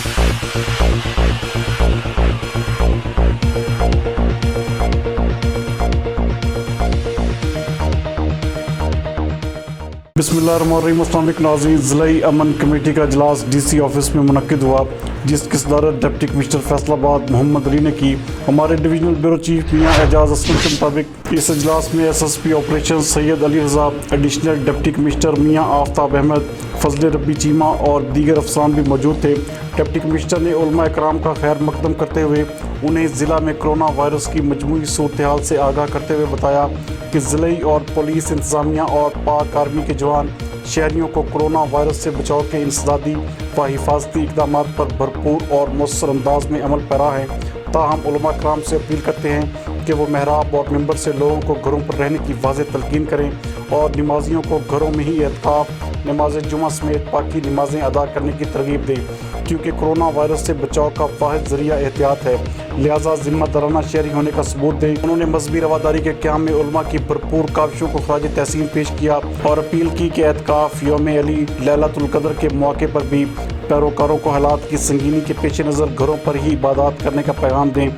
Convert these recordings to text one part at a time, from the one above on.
बिस्मिल्लाहिर्रहमानिर्रहीम। अस्सलाम वालेकुम नाज़रीन, ज़िलाई अमन कमेटी का इजलास DC ऑफिस में मुनक्किद हुआ, जिसकी सदारत डिप्टी कमिश्नर फैसलाबाद मोहम्मद अली ने की। हमारे डिवीजनल ब्यूरो चीफ मियाँ एजाज असलम के मुताबिक इस इजलास में SSP operation Syed Ali Raza, additional deputy commissioner मियाँ आफ्ताब अहमद, फजल रब्बी चीमा और दीगर अफसरान भी मौजूद थे। डिप्टी कमिश्नर ने उलमा इकराम का खैर मकदम करते हुए उन्हें ज़िला में कोरोना वायरस की मजमूई सूरत हाल से आगाह करते हुए बताया कि ज़िले और पुलिस इंतज़ामिया और पाक आर्मी के जवान शहरियों को कोरोना वायरस से बचाव के इंसदादी व हिफाजती इक़दाम पर भरपूर और मौसर अंदाज में अमल पैरा हैं। ताहम उलमा इकराम से अपील करते हैं कि वो महराब और मिंबर से लोगों को घरों पर रहने की वाज़ेह तलकीन करें और नमाजियों को घरों में ही एतकाफ़, नमाज जुमा समेत बाकी नमाजें अदा करने की तरगीब दें, क्योंकि कोरोना वायरस से बचाव का वाहिद ज़रिया एहतियात है। लिहाजा ज़िम्मेदाराना शहरी होने का सबूत दें। उन्होंने मज़हबी रवादारी के क़याम में उलमा की भरपूर काविशों को खराज तहसीन पेश किया और अपील की कि एतकाफ़, यौम अली, लैलतुल क़द्र के मौके पर भी पैरोकारों को हालात की संगीनी के पेश नज़र घरों पर ही इबादत करने का पैगाम दें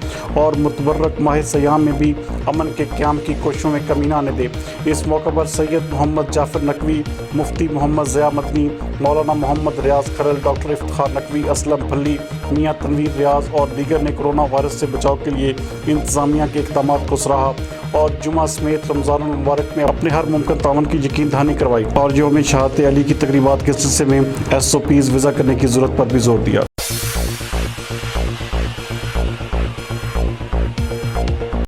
और मुतबर्रक माह सयाम में भी अमन के क़याम की कोशिशों में कमी न आने दें। इस मौके पर सैयद मोहम्मद जाफ़र नकवी, मुफ्ती मोहम्मद ज़िया मदनी, मौलाना मोहम्मद रियाज खरल, डॉक्टर इफ्तिखार नकवी, असलम भल्ली, मियाँ तनवीर रियाज और दीगर ने कोरोना वायरस से बचाव के लिए इंतज़ामिया के इक़दामात को सराहा और जुमा समेत रमज़ान मुबारक में अपने हर मुमकिन तावन की यकीन दहानी करवाई और यौम शहादत अली की तकरीबात के सिलसिले में SOPs वज़ा करने की ज़रूरत पर भी जोर दिया।